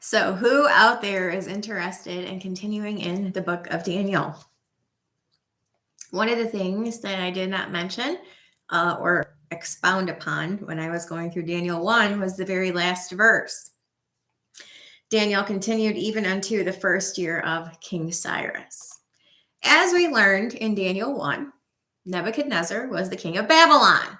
So, who out there is interested in continuing in the book of Daniel? One of the things that I did not mention or expound upon when I was going through Daniel 1 was the very last verse. Daniel continued even unto the first year of King Cyrus. As we learned in Daniel 1, Nebuchadnezzar was the king of Babylon.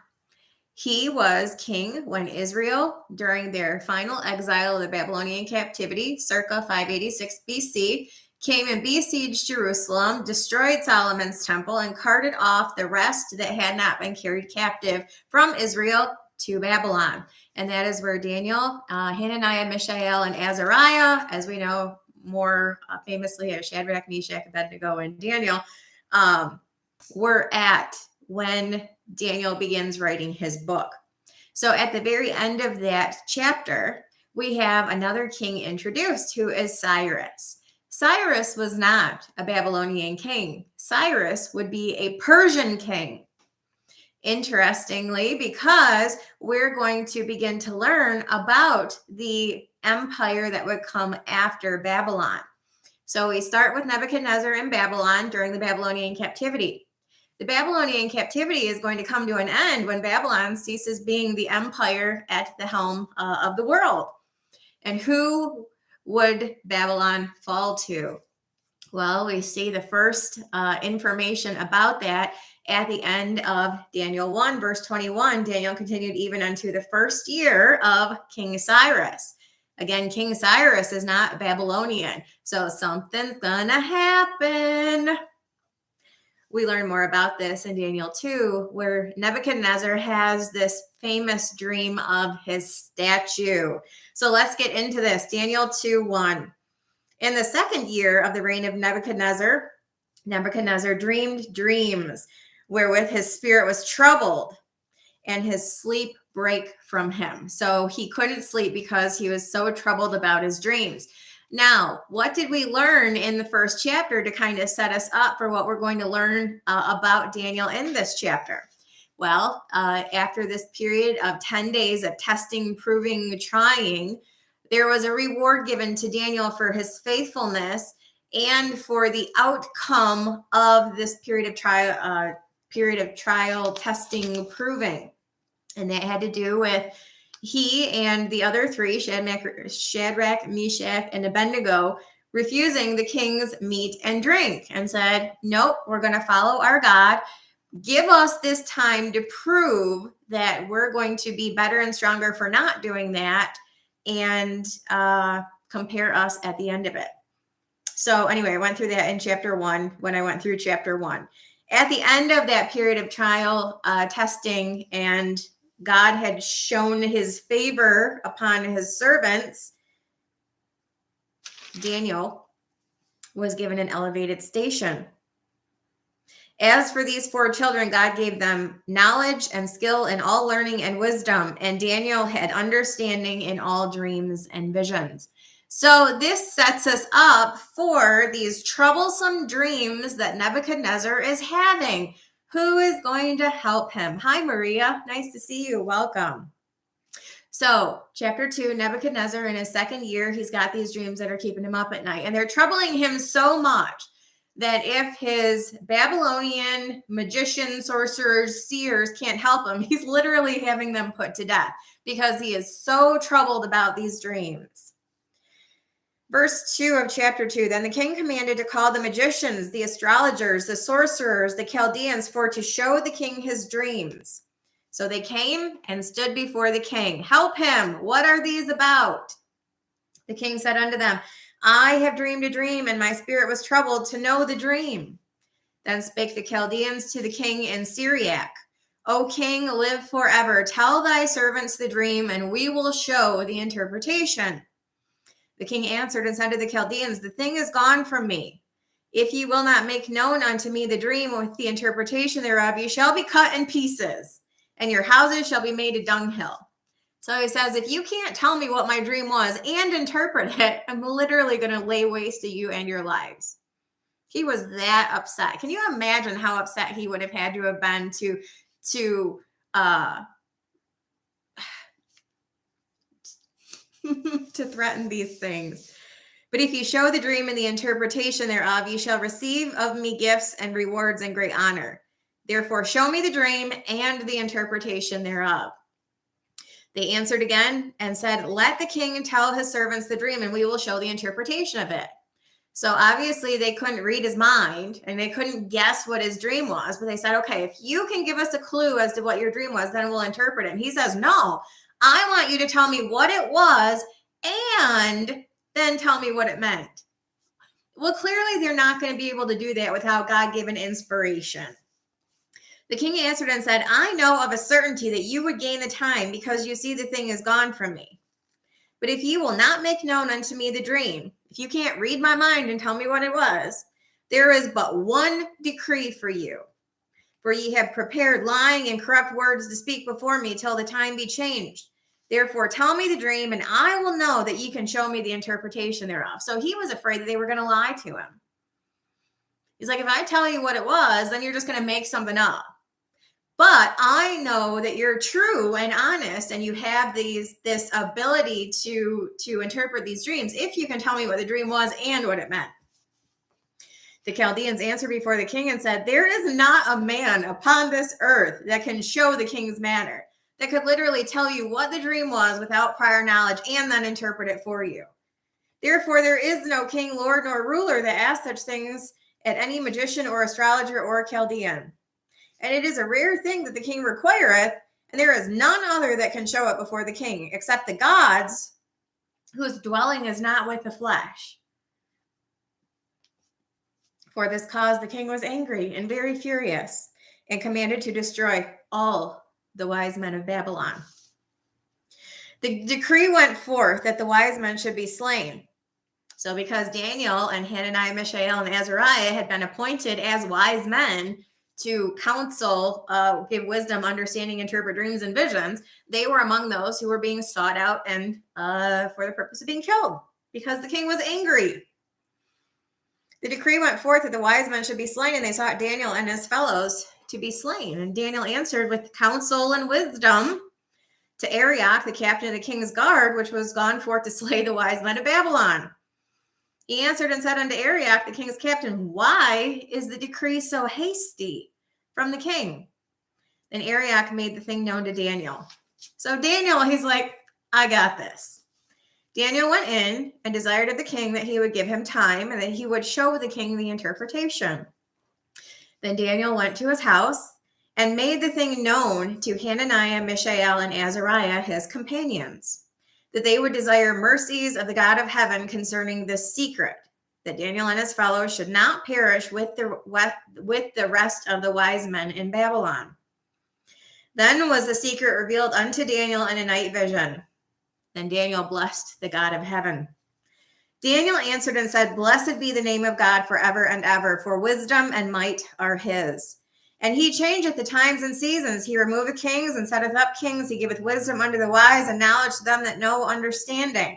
He was king when Israel, during their final exile of the Babylonian captivity, circa 586 BC, came and besieged Jerusalem, destroyed Solomon's temple, and carted off the rest that had not been carried captive from Israel to Babylon. And that is where Daniel, Hananiah, Mishael, and Azariah, as we know more famously as Shadrach, Meshach, Abednego, and Daniel, were at when Daniel begins writing his book. So at the very end of that chapter, we have another king introduced who is Cyrus. Cyrus was not a Babylonian king. Cyrus would be a Persian king. Interestingly, because we're going to begin to learn about the empire that would come after Babylon. So we start with Nebuchadnezzar in Babylon during the Babylonian captivity. The Babylonian captivity is going to come to an end when Babylon ceases being the empire at the helm of the world. And who would Babylon fall to? Well, we see the first information about that at the end of Daniel 1, verse 21. Daniel continued even unto the first year of King Cyrus. Again, King Cyrus is not Babylonian, so something's gonna happen. We learn more about this in Daniel 2, where Nebuchadnezzar has this famous dream of his statue. So let's get into this. Daniel 2:1. In the second year of the reign of Nebuchadnezzar, Nebuchadnezzar dreamed dreams wherewith his spirit was troubled and his sleep brake from him. So he couldn't sleep because he was so troubled about his dreams. Now, what did we learn in the first chapter to kind of set us up for what we're going to learn about Daniel in this chapter? Well, after this period of 10 days of testing, proving, trying, there was a reward given to Daniel for his faithfulness and for the outcome of this period of trial, testing, proving. And that had to do with he and the other three, Shadrach, Meshach, and Abednego, refusing the king's meat and drink and said, nope, we're going to follow our God. Give us this time to prove that we're going to be better and stronger for not doing that, and compare us at the end of it. So anyway, I went through that in chapter 1 when I went through chapter 1. At the end of that period of trial, testing, and God had shown his favor upon his servants, Daniel was given an elevated station. As for these 4 children, God gave them knowledge and skill in all learning and wisdom, and Daniel had understanding in all dreams and visions. So this sets us up for these troublesome dreams that Nebuchadnezzar is having. Who is going to help him? Hi, Maria. Nice to see you. Welcome. So, chapter 2, Nebuchadnezzar in his second year, he's got these dreams that are keeping him up at night, and they're troubling him so much that if his Babylonian magicians, sorcerers, seers can't help him, he's literally having them put to death because he is so troubled about these dreams. Verse 2 of chapter 2, then the king commanded to call the magicians, the astrologers, the sorcerers, the Chaldeans, for to show the king his dreams. So they came and stood before the king. Help him. What are these about? The king said unto them, I have dreamed a dream, and my spirit was troubled to know the dream. Then spake the Chaldeans to the king in Syriac, O king, live forever. Tell thy servants the dream, and we will show the interpretation. The king answered and said to the Chaldeans, the thing is gone from me. If ye will not make known unto me the dream with the interpretation thereof, ye shall be cut in pieces, and your houses shall be made a dunghill. So he says, if you can't tell me what my dream was and interpret it, I'm literally going to lay waste to you and your lives. He was that upset. Can you imagine how upset he would have had to have been to to threaten these things. But if you show the dream and the interpretation thereof, you shall receive of me gifts and rewards and great honor. Therefore, show me the dream and the interpretation thereof. They answered again and said, let the king tell his servants the dream, and we will show the interpretation of it. So obviously they couldn't read his mind and they couldn't guess what his dream was. But they said, okay, if you can give us a clue as to what your dream was, then we'll interpret it. And he says, no, I want you to tell me what it was and then tell me what it meant. Well, clearly they're not going to be able to do that without God-given inspiration. The king answered and said, I know of a certainty that you would gain the time because you see the thing is gone from me. But if ye will not make known unto me the dream, if you can't read my mind and tell me what it was, there is but one decree for you. For ye have prepared lying and corrupt words to speak before me till the time be changed. Therefore tell me the dream, and I will know that ye can show me the interpretation thereof. So he was afraid that they were going to lie to him. He's like, if I tell you what it was, then you're just going to make something up. But I know that you're true and honest, and you have this ability to interpret these dreams if you can tell me what the dream was and what it meant. The Chaldeans answered before the king and said, there is not a man upon this earth that can show the king's manner, that could literally tell you what the dream was without prior knowledge and then interpret it for you. Therefore, there is no king, lord, nor ruler that asks such things at any magician or astrologer or Chaldean. And it is a rare thing that the king requireth, and there is none other that can show it before the king, except the gods, whose dwelling is not with the flesh. For this cause the king was angry and very furious, and commanded to destroy all the wise men of Babylon. The decree went forth that the wise men should be slain. So because Daniel and Hananiah, Mishael, and Azariah had been appointed as wise men to counsel, give wisdom, understanding, interpret dreams and visions, they were among those who were being sought out and for the purpose of being killed because the king was angry. The decree went forth that the wise men should be slain, and they sought Daniel and his fellows to be slain. And Daniel answered with counsel and wisdom to Arioch, the captain of the king's guard, which was gone forth to slay the wise men of Babylon. He answered and said unto Arioch, the king's captain, why is the decree so hasty from the king? Then Arioch made the thing known to Daniel. So Daniel, he's like, I got this. Daniel went in and desired of the king that he would give him time and that he would show the king the interpretation. Then Daniel went to his house and made the thing known to Hananiah, Mishael, and Azariah, his companions, that they would desire mercies of the God of heaven concerning this secret, that Daniel and his fellows should not perish with the rest of the wise men in Babylon. Then was the secret revealed unto Daniel in a night vision. Then Daniel blessed the God of heaven. Daniel answered and said, blessed be the name of God forever and ever, for wisdom and might are his. And he changeth the times and seasons. He removeth kings and setteth up kings. He giveth wisdom unto the wise and knowledge to them that know understanding.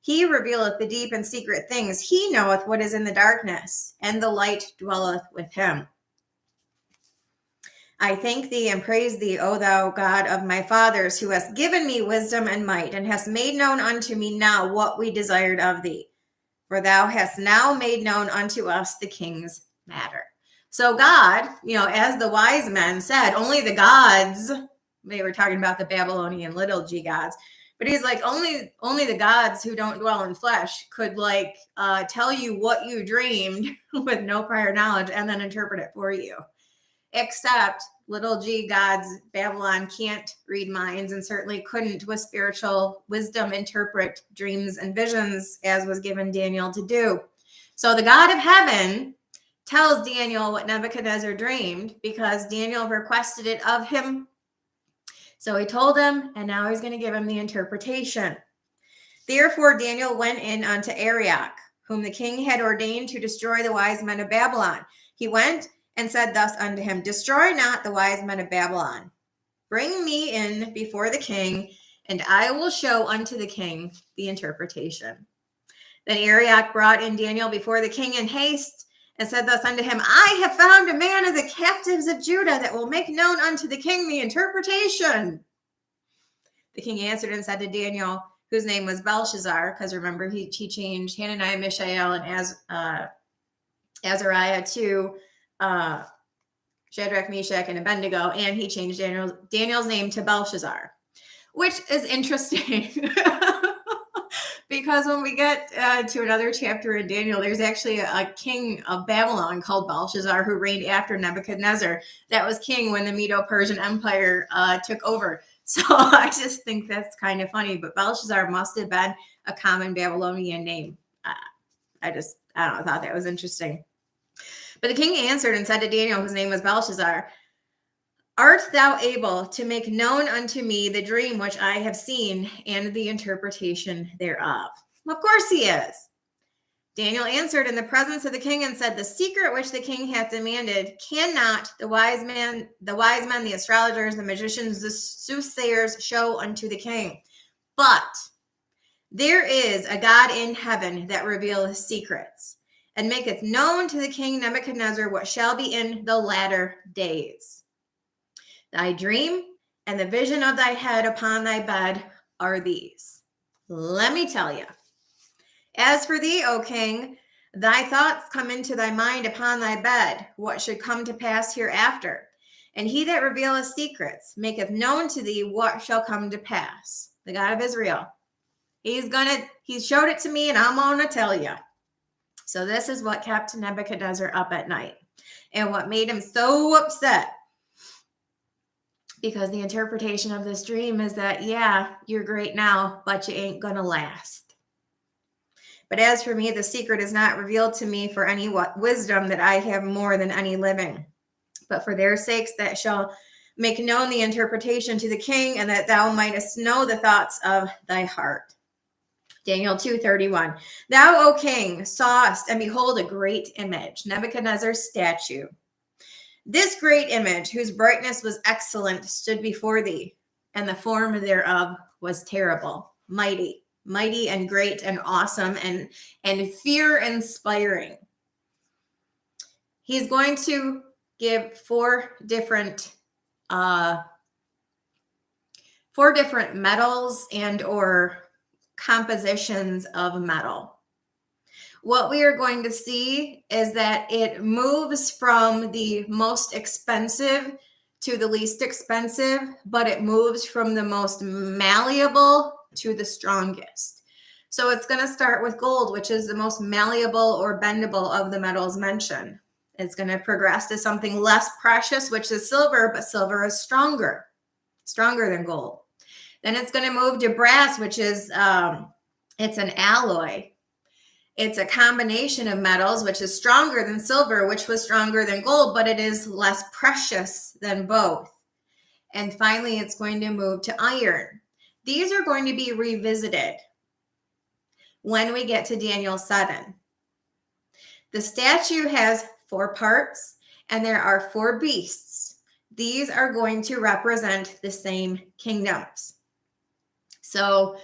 He revealeth the deep and secret things. He knoweth what is in the darkness, and the light dwelleth with him. I thank thee and praise thee, O thou God of my fathers, who hast given me wisdom and might, and hast made known unto me now what we desired of thee. For thou hast now made known unto us the king's matter. So God, as the wise men said, only the gods, they were talking about the Babylonian little g gods, but he's like, only the gods who don't dwell in flesh could tell you what you dreamed with no prior knowledge and then interpret it for you. Except little g gods, Babylon can't read minds and certainly couldn't with spiritual wisdom interpret dreams and visions as was given Daniel to do. So the God of heaven tells Daniel what Nebuchadnezzar dreamed because Daniel requested it of him. So he told him, and now he's going to give him the interpretation. Therefore Daniel went in unto Arioch, whom the king had ordained to destroy the wise men of Babylon. He went and said thus unto him, destroy not the wise men of Babylon. Bring me in before the king, and I will show unto the king the interpretation. Then Arioch brought in Daniel before the king in haste, and said thus unto him, I have found a man of the captives of Judah that will make known unto the king the interpretation. The king answered and said to Daniel, whose name was Belshazzar, because remember, he changed Hananiah, Mishael, and Azariah to Shadrach, Meshach, and Abednego, and he changed Daniel's name to Belshazzar, which is interesting. Because when we get to another chapter in Daniel, there's actually a king of Babylon called Belshazzar who reigned after Nebuchadnezzar. That was king when the Medo-Persian Empire took over. So I just think that's kind of funny. But Belshazzar must have been a common Babylonian name. I thought that was interesting. But the king answered and said to Daniel, whose name was Belshazzar, art thou able to make known unto me the dream which I have seen and the interpretation thereof? Of course he is. Daniel answered in the presence of the king and said, the secret which the king hath demanded cannot the wise men, the astrologers, the magicians, the soothsayers show unto the king. But there is a God in heaven that revealeth secrets, and maketh known to the king Nebuchadnezzar what shall be in the latter days. Thy dream and the vision of thy head upon thy bed are these. Let me tell you. As for thee, O king, thy thoughts come into thy mind upon thy bed, what should come to pass hereafter. And he that revealeth secrets maketh known to thee what shall come to pass. The God of Israel. He showed it to me, and I'm going to tell you. So this is what kept Nebuchadnezzar up at night, and what made him so upset. Because the interpretation of this dream is that, yeah, you're great now, but you ain't going to last. But as for me, the secret is not revealed to me for any wisdom that I have more than any living, but for their sakes that shall make known the interpretation to the king, and that thou mightest know the thoughts of thy heart. Daniel 2:31. Thou, O king, sawest, and behold, a great image, Nebuchadnezzar's statue. This great image, whose brightness was excellent, stood before thee, and the form thereof was terrible, mighty and great and awesome and fear-inspiring. He's going to give four different metals and or compositions of metal. What we are going to see is that it moves from the most expensive to the least expensive, but it moves from the most malleable to the strongest. So it's going to start with gold, which is the most malleable or bendable of the metals mentioned. It's going to progress to something less precious, which is silver, but silver is stronger than gold. Then it's going to move to brass, which is it's an alloy. It's a combination of metals, which is stronger than silver, which was stronger than gold, but it is less precious than both. And finally, it's going to move to iron. These are going to be revisited when we get to Daniel 7. The statue has 4 parts, and there are 4 beasts. These are going to represent the same kingdoms. So,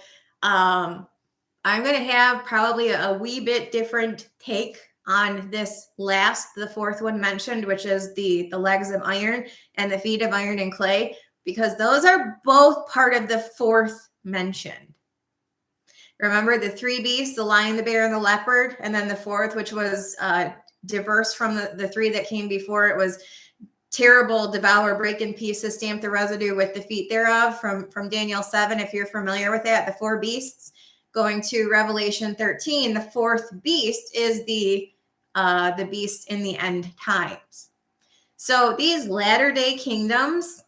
I'm going to have probably a wee bit different take on this last, the 4th one mentioned, which is the legs of iron and the feet of iron and clay, because those are both part of the 4th mentioned. Remember the 3 beasts, the lion, the bear, and the leopard, and then the 4th, which was diverse from the 3 that came before. It was terrible, devour, break in pieces, stamp the residue with the feet thereof from Daniel 7, if you're familiar with that, the 4 beasts. Going to Revelation 13, the 4th beast is the beast in the end times. So these latter-day kingdoms,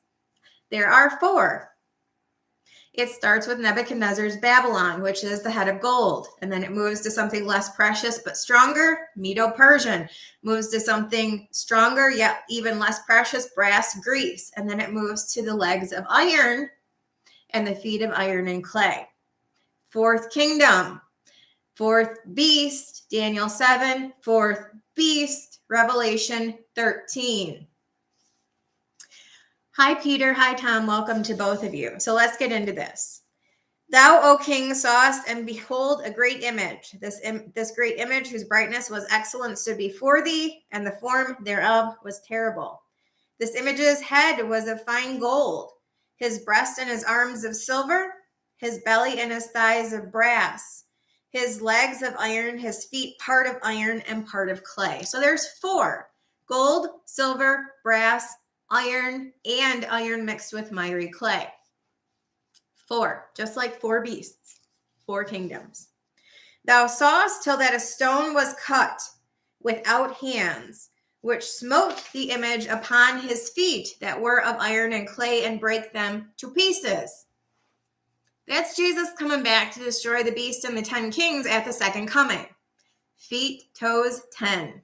there are 4. It starts with Nebuchadnezzar's Babylon, which is the head of gold. And then it moves to something less precious but stronger, Medo-Persian. Moves to something stronger, yet even less precious, brass, Greece. And then it moves to the legs of iron and the feet of iron and clay. 4th kingdom, 4th beast, Daniel 7, 4th beast, Revelation 13. Hi, Peter. Hi, Tom. Welcome to both of you. So let's get into this. Thou, O king, sawest, and behold, a great image. This great image, whose brightness was excellent, stood before thee, and the form thereof was terrible. This image's head was of fine gold, his breast and his arms of silver, his belly and his thighs of brass, his legs of iron, his feet part of iron and part of clay. So there's 4: gold, silver, brass, iron, and iron mixed with miry clay. 4, just like 4 beasts, 4 kingdoms. Thou sawest till that a stone was cut without hands, which smote the image upon his feet that were of iron and clay, and brake them to pieces. That's Jesus coming back to destroy the beast and the 10 kings at the second coming. Feet, toes, 10.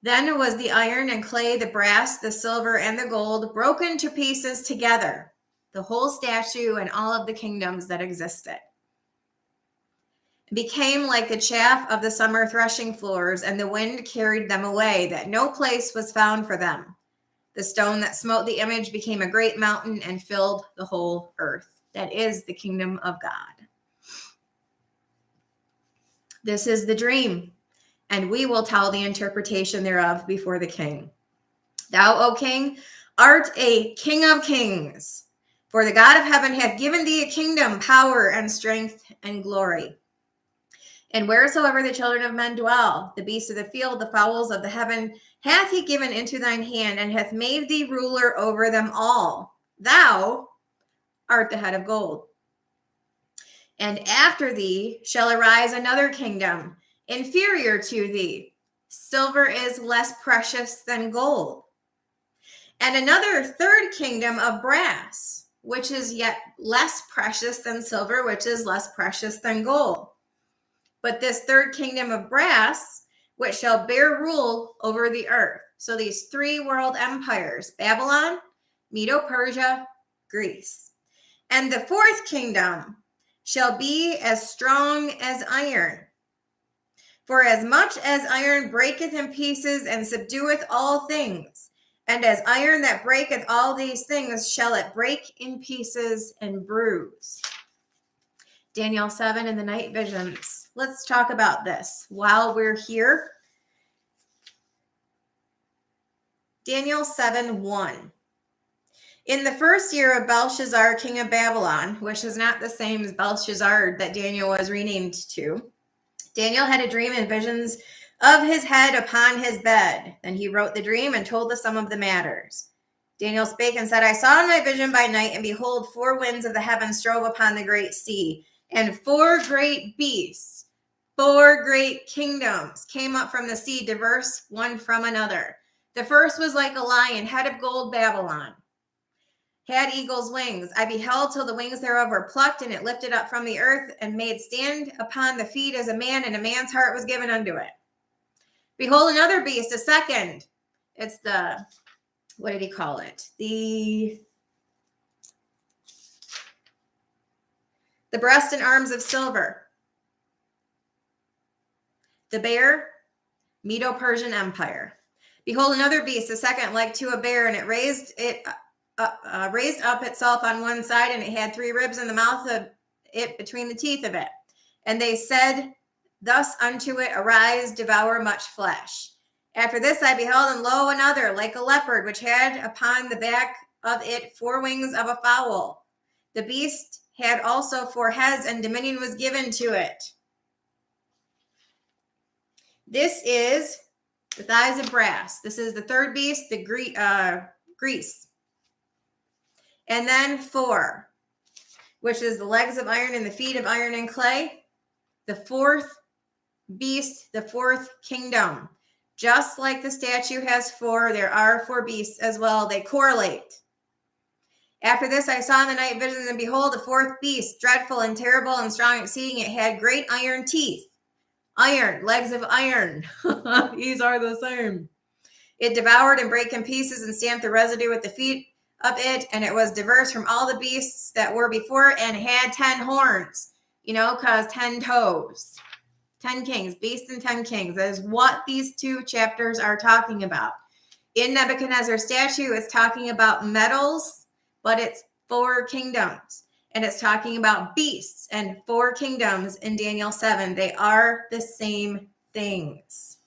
Then was the iron and clay, the brass, the silver, and the gold broken to pieces together, the whole statue and all of the kingdoms that existed. It became like the chaff of the summer threshing floors, and the wind carried them away, that no place was found for them. The stone that smote the image became a great mountain and filled the whole earth. That is the kingdom of God. This is the dream, and we will tell the interpretation thereof before the king. Thou, O king, art a king of kings, for the God of heaven hath given thee a kingdom, power, and strength, and glory. And wheresoever the children of men dwell, the beasts of the field, the fowls of the heaven, hath he given into thine hand, and hath made thee ruler over them all. Thou art the head of gold. And after thee shall arise another kingdom, inferior to thee. Silver is less precious than gold. And another third kingdom of brass, which is yet less precious than silver, which is less precious than gold. But this third kingdom of brass, which shall bear rule over the earth. So these 3 world empires, Babylon, Medo-Persia, Greece. And the 4th kingdom shall be as strong as iron. For as much as iron breaketh in pieces and subdueth all things, and as iron that breaketh all these things, shall it break in pieces and bruise. Daniel 7 and the night visions. Let's talk about this while we're here. Daniel 7:1. In the first year of Belshazzar, king of Babylon, which is not the same as Belshazzar that Daniel was renamed to, Daniel had a dream and visions of his head upon his bed. Then he wrote the dream and told the sum of the matters. Daniel spake and said, I saw in my vision by night, and behold, 4 winds of the heaven strove upon the great sea, and 4 great beasts, 4 great kingdoms came up from the sea, diverse one from another. The first was like a lion, head of gold, Babylon, had eagle's wings. I beheld till the wings thereof were plucked, and it lifted up from the earth, and made stand upon the feet as a man, and a man's heart was given unto it. Behold, another beast, a second. It's the, what did he call it? The breast and arms of silver. The bear, Medo-Persian Empire. Behold, another beast, a second, like to a bear, and it raised up itself on one side, and it had 3 ribs in the mouth of it between the teeth of it. And they said thus unto it, arise, devour much flesh. After this I beheld, and lo, another, like a leopard, which had upon the back of it 4 wings of a fowl. The beast had also 4 heads, and dominion was given to it. This is the thighs of brass. This is the 3rd beast, the Greece. And then 4, which is the legs of iron and the feet of iron and clay. The 4th beast, the 4th kingdom. Just like the statue has 4, there are 4 beasts as well. They correlate. After this I saw in the night visions, and behold, the 4th beast, dreadful and terrible and strong exceeding. It had great iron teeth. Iron, legs of iron. These are the same. It devoured and brake in pieces, and stamped the residue with the feet of it, and it was diverse from all the beasts that were before it, and had 10 horns, because 10 toes. 10 kings, beasts and 10 kings. That is what these 2 chapters are talking about. In Nebuchadnezzar's statue, it's talking about metals, but it's 4 kingdoms. And it's talking about beasts and 4 kingdoms in Daniel 7. They are the same things.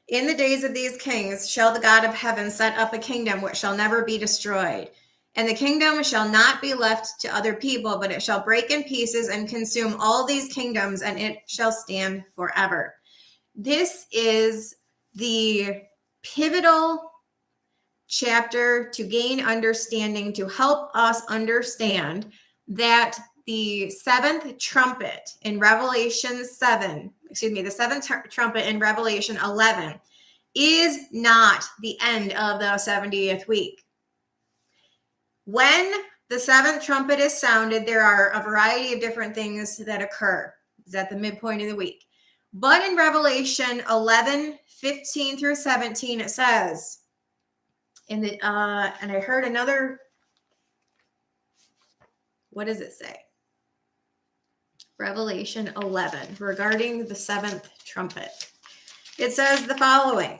In the days of these kings shall the God of heaven set up a kingdom which shall never be destroyed. And the kingdom shall not be left to other people, but it shall break in pieces and consume all these kingdoms, and it shall stand forever. This is the pivotal chapter to gain understanding, to help us understand that the seventh trumpet in Revelation 7, the seventh trumpet in Revelation 11 is not the end of the 70th week. When the seventh trumpet is sounded, there are a variety of different things that occur. It's at the midpoint of the week. But in Revelation 11, 15 through 17, it says, and I heard another, what does it say? Revelation 11, regarding the seventh trumpet. It says the following.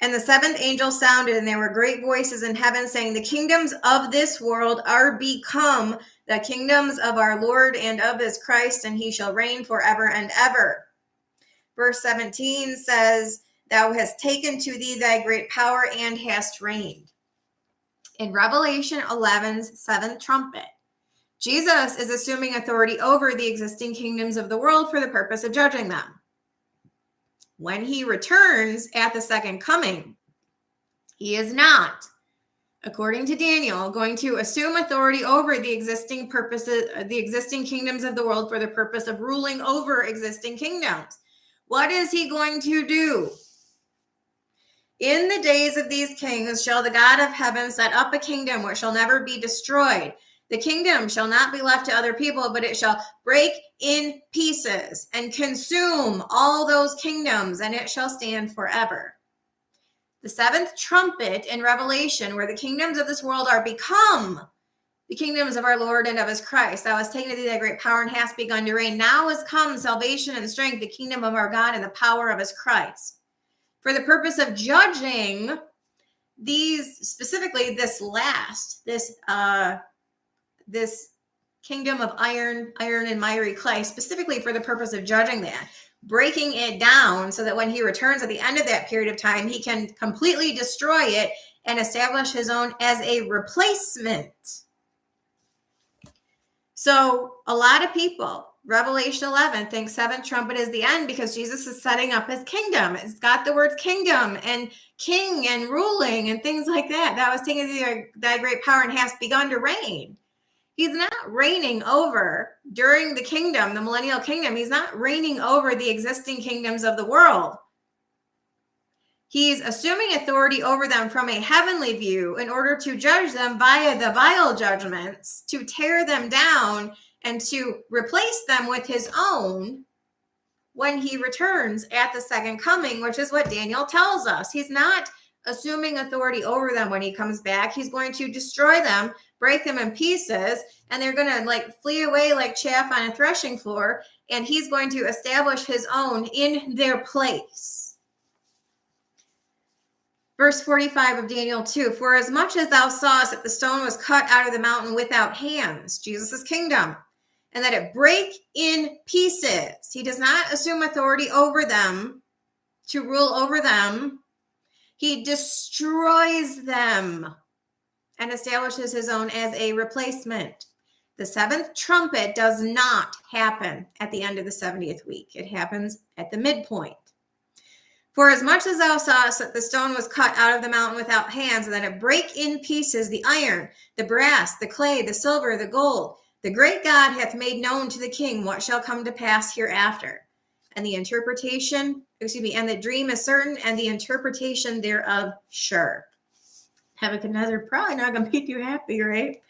And the seventh angel sounded, and there were great voices in heaven saying, the kingdoms of this world are become the kingdoms of our Lord and of his Christ, and he shall reign forever and ever. Verse 17 says, thou hast taken to thee thy great power and hast reigned. In Revelation 11's seventh trumpet, Jesus is assuming authority over the existing kingdoms of the world for the purpose of judging them. When he returns at the second coming, he is not, according to Daniel, going to assume authority over the existing kingdoms of the world for the purpose of ruling over existing kingdoms. What is he going to do? In the days of these kings shall the God of heaven set up a kingdom which shall never be destroyed. The kingdom shall not be left to other people, but it shall break in pieces and consume all those kingdoms, and it shall stand forever. The seventh trumpet in Revelation, where the kingdoms of this world are become the kingdoms of our Lord and of his Christ. Thou hast taken to thee thy great power and hast begun to reign. Now is come salvation and strength, the kingdom of our God and the power of his Christ. For the purpose of judging these, specifically this kingdom of iron and miry clay, specifically for the purpose of judging that, breaking it down so that when he returns at the end of that period of time, he can completely destroy it and establish his own as a replacement. So a lot of people, Revelation 11, think seventh trumpet is the end because Jesus is setting up his kingdom. It's got the words kingdom and king and ruling and things like that. That was taking thy great power and hast begun to reign. He's not reigning over, during the kingdom, the millennial kingdom, he's not reigning over the existing kingdoms of the world. He's assuming authority over them from a heavenly view in order to judge them via the vile judgments, to tear them down and to replace them with his own when he returns at the second coming, which is what Daniel tells us. He's not assuming authority over them when he comes back. He's going to destroy them, break them in pieces, and they're going to flee away like chaff on a threshing floor, and he's going to establish his own in their place. Verse 45 of Daniel 2, for as much as thou sawest that the stone was cut out of the mountain without hands, Jesus' kingdom, and that it break in pieces. He does not assume authority over them to rule over them. He destroys them and establishes his own as a replacement. The seventh trumpet does not happen at the end of the 70th week. It happens at the midpoint. For as much as thou sawest that the stone was cut out of the mountain without hands, and that it brake in pieces the iron, the brass, the clay, the silver, the gold, the great God hath made known to the king what shall come to pass hereafter. And the and the dream is certain, and the interpretation thereof sure. Nebuchadnezzar probably not going to be too happy, right?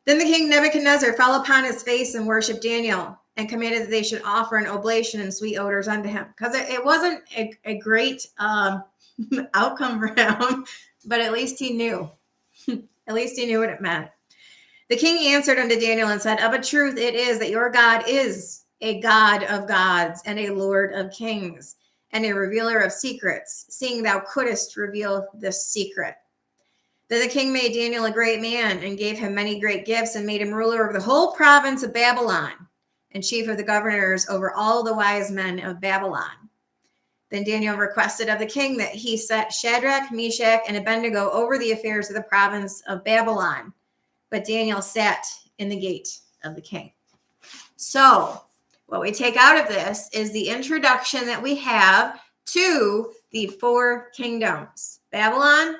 Then the king Nebuchadnezzar fell upon his face and worshipped Daniel, and commanded that they should offer an oblation and sweet odors unto him. Because it wasn't a great outcome for him, but at least he knew. At least he knew what it meant. The king answered unto Daniel and said, of a truth it is that your God is a God of gods and a Lord of kings and a revealer of secrets, seeing thou couldest reveal this secret. Then the king made Daniel a great man and gave him many great gifts and made him ruler over the whole province of Babylon and chief of the governors over all the wise men of Babylon. Then Daniel requested of the king that he set Shadrach, Meshach, and Abednego over the affairs of the province of Babylon. But Daniel sat in the gate of the king. So what we take out of this is the introduction that we have to the four kingdoms: Babylon,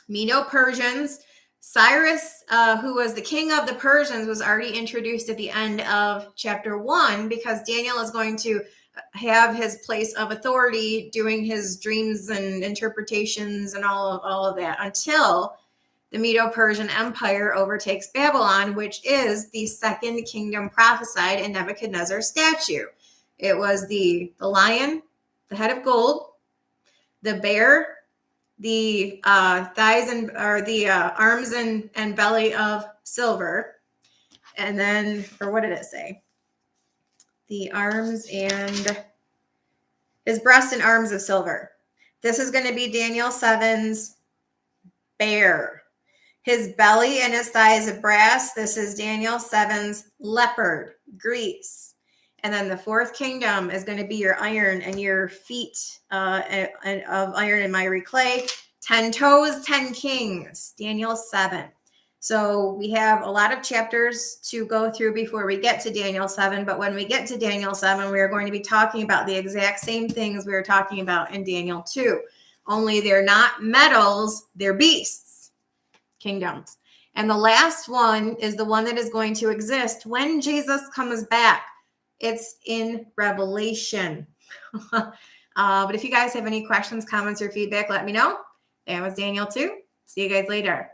Medo-Persians. Cyrus, who was the king of the Persians, was already introduced at the end of chapter 1, because Daniel is going to have his place of authority doing his dreams and interpretations and all of that until the Medo-Persian Empire overtakes Babylon, which is the second kingdom prophesied in Nebuchadnezzar's statue. It was the lion, the head of gold, the bear, the thighs and or the arms and belly of silver, and then, or what did it say? The arms and his breast and arms of silver. This is going to be Daniel 7's bear. His belly and his thighs of brass. This is Daniel 7's leopard, grease. And then the fourth kingdom is going to be your iron and your feet of iron and miry clay. 10 toes, 10 kings, Daniel 7. So we have a lot of chapters to go through before we get to Daniel 7. But when we get to Daniel 7, we are going to be talking about the exact same things we were talking about in Daniel 2. Only they're not metals, they're beasts. Kingdoms. And the last one is the one that is going to exist when Jesus comes back. It's in Revelation. But if you guys have any questions, comments, or feedback, let me know. That was Daniel 2. See you guys later.